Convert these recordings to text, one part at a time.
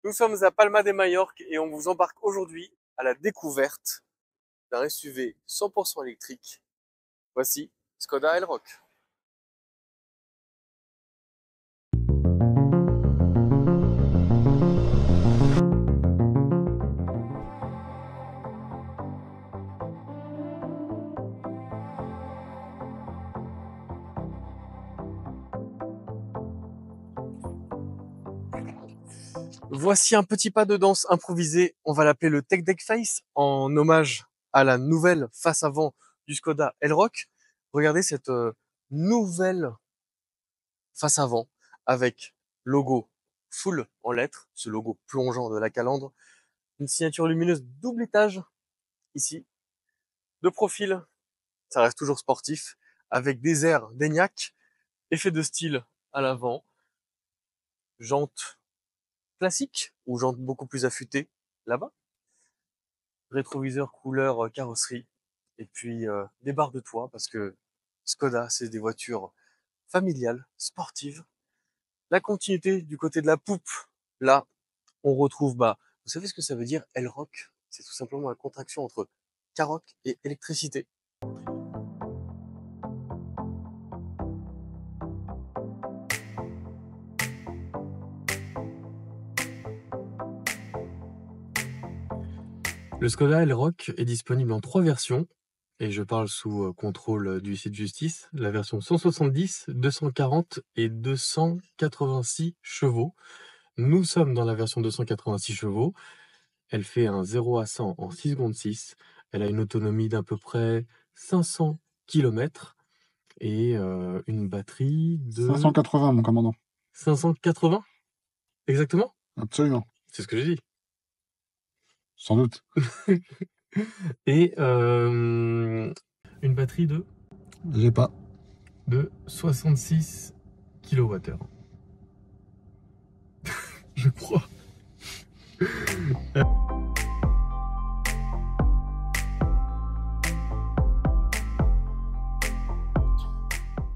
Nous sommes à Palma de Majorque et on vous embarque aujourd'hui à la découverte d'un SUV 100% électrique. Voici Skoda Elroq. Voici un petit pas de danse improvisé. On va l'appeler le Tech Deck Face en hommage à la nouvelle face avant du Skoda Elroq. Regardez cette nouvelle face avant avec logo full en lettres, ce logo plongeant de la calandre, une signature lumineuse double étage ici, de profil, ça reste toujours sportif, avec des airs d'Enyaq, effet de style à l'avant, jantes classiques ou jantes beaucoup plus affûtées là-bas, rétroviseur couleur carrosserie, et puis des barres de toit parce que Skoda, c'est des voitures familiales, sportives. La continuité du côté de la poupe, là, on retrouve, vous savez ce que ça veut dire, Elroq? C'est tout simplement la contraction entre Karoq et électricité. Le Skoda Elroq est disponible en 3 versions, et je parle sous contrôle du site justice, la version 170, 240 et 286 chevaux. Nous sommes dans la version 286 chevaux. Elle fait un 0 à 100 en 6 secondes 6. Elle a une autonomie d'à peu près 500 km et une batterie de... 580, mon commandant. 580? Exactement? Absolument. C'est ce que j'ai dit. Sans doute. Et une batterie de... J'ai pas. De 66 kWh. Je crois.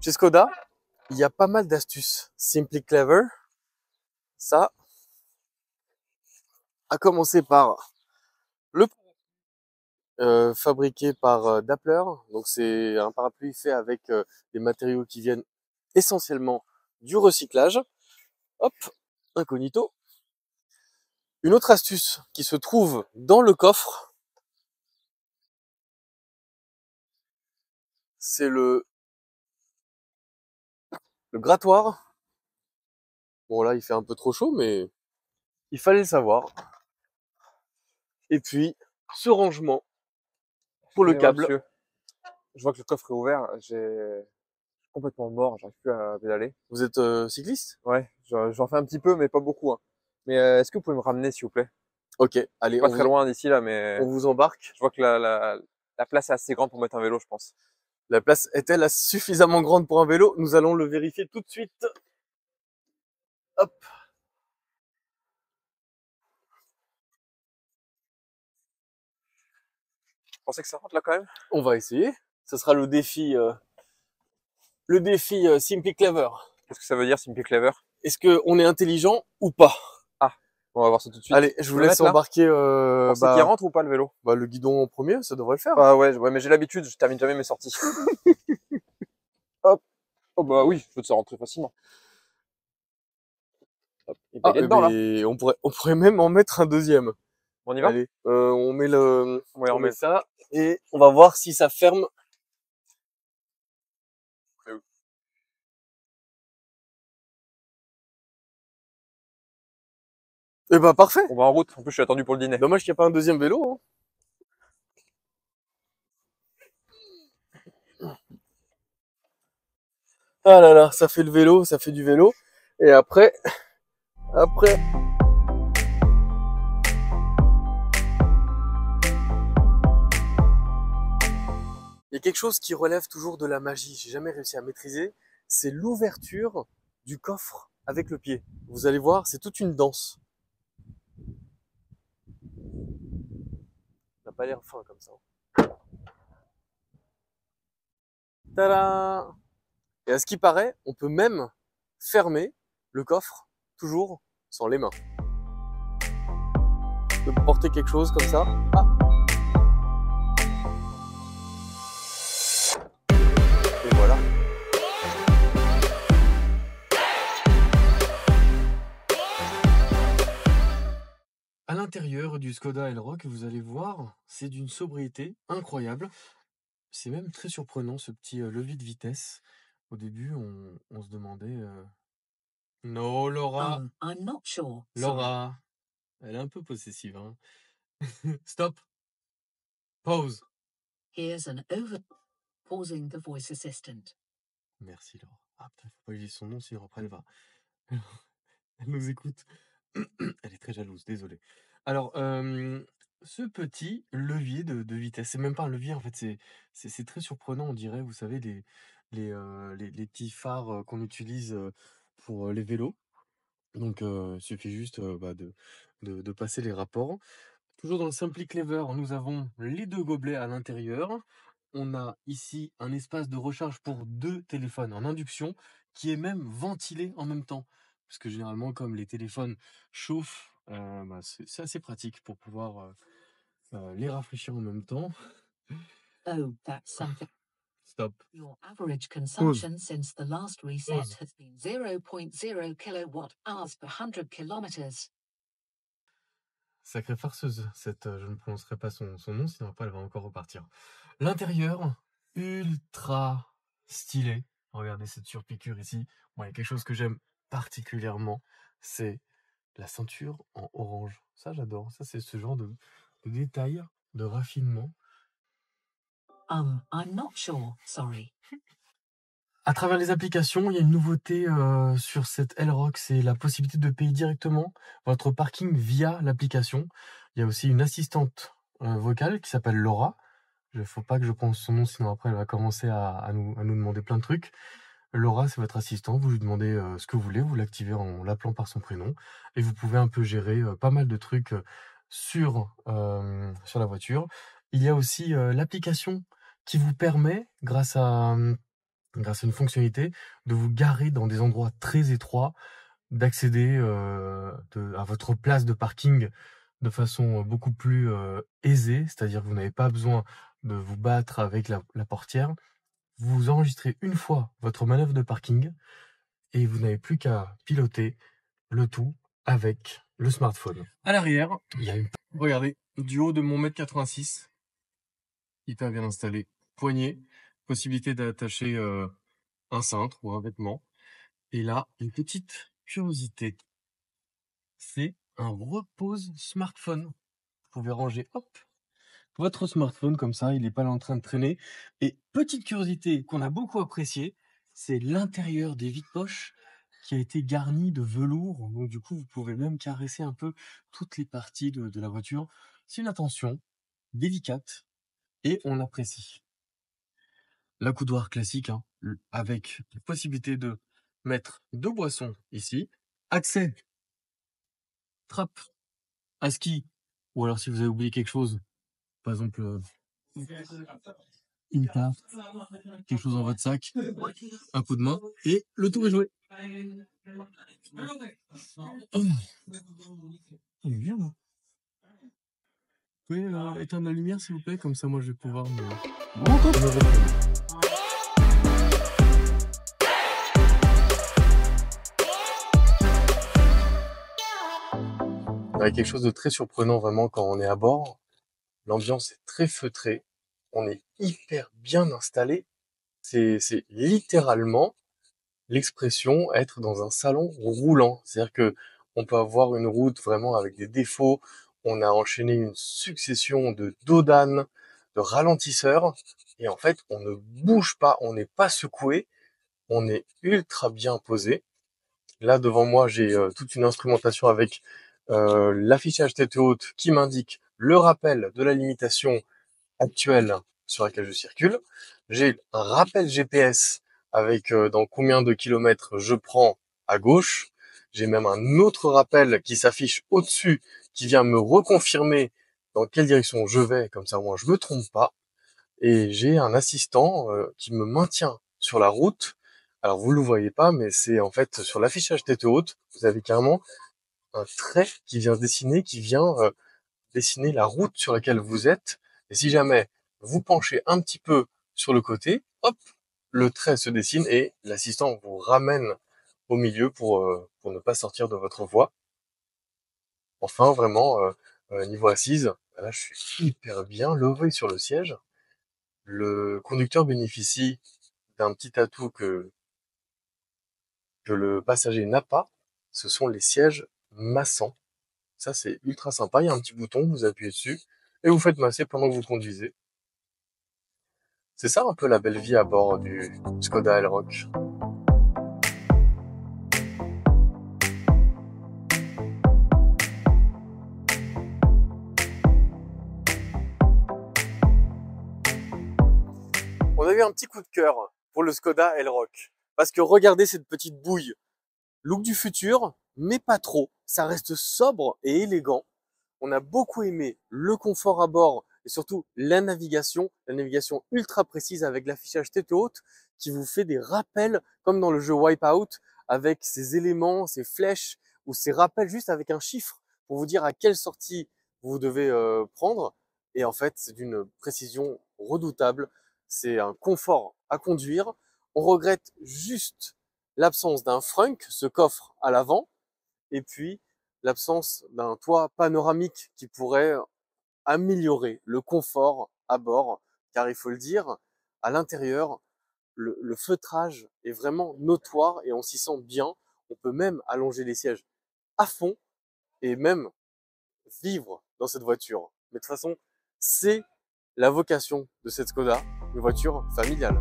Chez Skoda, il y a pas mal d'astuces. Simply Clever, ça, a commencé par le fabriqué par Dappler. Donc c'est un parapluie fait avec des matériaux qui viennent essentiellement du recyclage. Hop, incognito. Une autre astuce qui se trouve dans le coffre, c'est le grattoir. Bon là il fait un peu trop chaud, mais il fallait le savoir. Et puis ce rangement pour le câble. Monsieur. Je vois que le coffre est ouvert, j'ai complètement mort, j'arrive plus à pédaler. Vous êtes cycliste? Ouais, j'en fais un petit peu, mais pas beaucoup, hein. Mais est-ce que vous pouvez me ramener, s'il vous plaît? Ok, allez, Pas très loin d'ici, là, mais on vous embarque. je vois que la place est assez grande pour mettre un vélo, je pense. La place est-elle suffisamment grande pour un vélo? Nous allons le vérifier tout de suite. Hop. Vous pensez que ça rentre là quand même? On va essayer. Ce sera le défi Simply Clever. Qu'est-ce que ça veut dire, Simply Clever? Est-ce qu'on est intelligent ou pas? Ah, on va voir ça tout de suite. Allez, je vous laisse embarquer. Vous pensez qu'il rentre ou pas le vélo? Le guidon en premier, ça devrait le faire. Ah ouais, mais j'ai l'habitude, je termine jamais mes sorties. Hop. Oh bah oui, je peux te rentrer facilement. Hop. Il est dedans là. On pourrait même en mettre un deuxième. On y va? Allez, on met le, ouais, on met ça et on va voir si ça ferme. Eh ben parfait. On va en route. En plus, je suis attendu pour le dîner. Dommage qu'il n'y a pas un deuxième vélo. Hein. Ah là là, ça fait le vélo, ça fait du vélo. Et après. Il y a quelque chose qui relève toujours de la magie, j'ai jamais réussi à maîtriser, c'est l'ouverture du coffre avec le pied. Vous allez voir, c'est toute une danse. Ça n'a pas l'air fin comme ça. Tada! Et à ce qui paraît, on peut même fermer le coffre, toujours sans les mains. de porter quelque chose comme ça. Ah. Et voilà. À l'intérieur du Skoda Elroq, vous allez voir, c'est d'une sobriété incroyable. C'est même très surprenant ce petit levier de vitesse. Au début, on se demandait. Non, Laura, I'm not sure. Sorry. Laura, elle est un peu possessive, hein. Stop. Pause. Here's an over. Pausing the voice assistant. Merci, Laura. Ah putain, faut pas lui dire son nom, sinon après elle va. Elle nous écoute. Elle est très jalouse, désolé. Alors, ce petit levier de vitesse, c'est même pas un levier en fait, c'est très surprenant, on dirait, vous savez, les petits phares qu'on utilise pour les vélos. Donc, il suffit juste de passer les rapports. Toujours dans le Simply Clever, nous avons les deux gobelets à l'intérieur. On a ici un espace de recharge pour 2 téléphones en induction qui est même ventilé en même temps. Parce que généralement, comme les téléphones chauffent, c'est assez pratique pour pouvoir les rafraîchir en même temps. Oh, that's something. Stop. Your average consumption since the last reset has been 0.0 kilowatt-hours per 100 kilometers. Sacrée farceuse, je ne prononcerai pas son nom, sinon après elle va encore repartir. L'intérieur, ultra stylé. Regardez cette surpiqûre ici. Moi, il y a quelque chose que j'aime particulièrement, c'est la ceinture en orange. Ça, j'adore. Ça, c'est ce genre de détail, de raffinement. I'm not sure. Sorry. À travers les applications, il y a une nouveauté sur cette Elroq, c'est la possibilité de payer directement votre parking via l'application. Il y a aussi une assistante vocale qui s'appelle Laura. Il ne faut pas que je prononce son nom, sinon après elle va commencer à nous demander plein de trucs. Laura, c'est votre assistante, vous lui demandez ce que vous voulez, vous l'activez en l'appelant par son prénom, et vous pouvez un peu gérer pas mal de trucs sur la voiture. Il y a aussi l'application qui vous permet, grâce à une fonctionnalité, de vous garer dans des endroits très étroits, d'accéder à votre place de parking de façon beaucoup plus aisée, c'est-à-dire que vous n'avez pas besoin de vous battre avec la portière. Vous enregistrez une fois votre manœuvre de parking et vous n'avez plus qu'à piloter le tout avec le smartphone. À l'arrière, il y a regardez, du haut de mon 1m86, hyper bien installé, poignée, possibilité d'attacher un cintre ou un vêtement. Et là, une petite curiosité, c'est un repose smartphone. Vous pouvez ranger, hop, votre smartphone comme ça, il n'est pas là en train de traîner. Et petite curiosité qu'on a beaucoup appréciée, c'est l'intérieur des vides-poches qui a été garni de velours. Donc du coup, vous pouvez même caresser un peu toutes les parties de la voiture. C'est une attention délicate et on apprécie. L'accoudoir classique, hein, avec la possibilité de mettre 2 boissons ici, accès, trappe à ski, ou alors si vous avez oublié quelque chose, par exemple une carte, quelque chose dans votre sac, un coup de main, et le tour est joué. Il est bien là. Vous pouvez éteindre la lumière s'il vous plaît, comme ça moi je vais pouvoir me reprendre. Il y a quelque chose de très surprenant vraiment quand on est à bord. L'ambiance est très feutrée. On est hyper bien installé. C'est littéralement l'expression être dans un salon roulant. C'est-à-dire que on peut avoir une route vraiment avec des défauts. On a enchaîné une succession de dodanes, de ralentisseurs. Et en fait, on ne bouge pas, on n'est pas secoué. On est ultra bien posé. Là, devant moi, j'ai toute une instrumentation avec l'affichage tête haute qui m'indique le rappel de la limitation actuelle sur laquelle je circule. J'ai un rappel GPS avec dans combien de kilomètres je prends à gauche. J'ai même un autre rappel qui s'affiche au-dessus, qui vient me reconfirmer dans quelle direction je vais, comme ça moi je me trompe pas. Et j'ai un assistant qui me maintient sur la route. Alors vous le voyez pas, mais c'est en fait sur l'affichage tête haute, vous avez carrément un trait qui vient se dessiner, qui vient dessiner la route sur laquelle vous êtes. Et si jamais vous penchez un petit peu sur le côté, hop, le trait se dessine et l'assistant vous ramène au milieu pour ne pas sortir de votre voie. Enfin, vraiment, niveau assise, là, je suis hyper bien levé sur le siège. Le conducteur bénéficie d'un petit atout que le passager n'a pas, ce sont les sièges massants. Ça, c'est ultra sympa. Il y a un petit bouton, vous appuyez dessus et vous faites masser pendant que vous conduisez. C'est ça un peu la belle vie à bord du Skoda Elroq. On a eu un petit coup de cœur pour le Skoda Elroq. Parce que regardez cette petite bouille. Look du futur, mais pas trop. Ça reste sobre et élégant. On a beaucoup aimé le confort à bord et surtout la navigation ultra précise avec l'affichage tête haute qui vous fait des rappels comme dans le jeu Wipeout avec ces éléments, ces flèches ou ces rappels juste avec un chiffre pour vous dire à quelle sortie vous devez prendre. Et en fait, c'est d'une précision redoutable. C'est un confort à conduire. On regrette juste l'absence d'un frunk, ce coffre à l'avant, et puis l'absence d'un toit panoramique qui pourrait améliorer le confort à bord, car il faut le dire, à l'intérieur, le feutrage est vraiment notoire et on s'y sent bien. On peut même allonger les sièges à fond et même vivre dans cette voiture. Mais de toute façon, c'est la vocation de cette Skoda, une voiture familiale.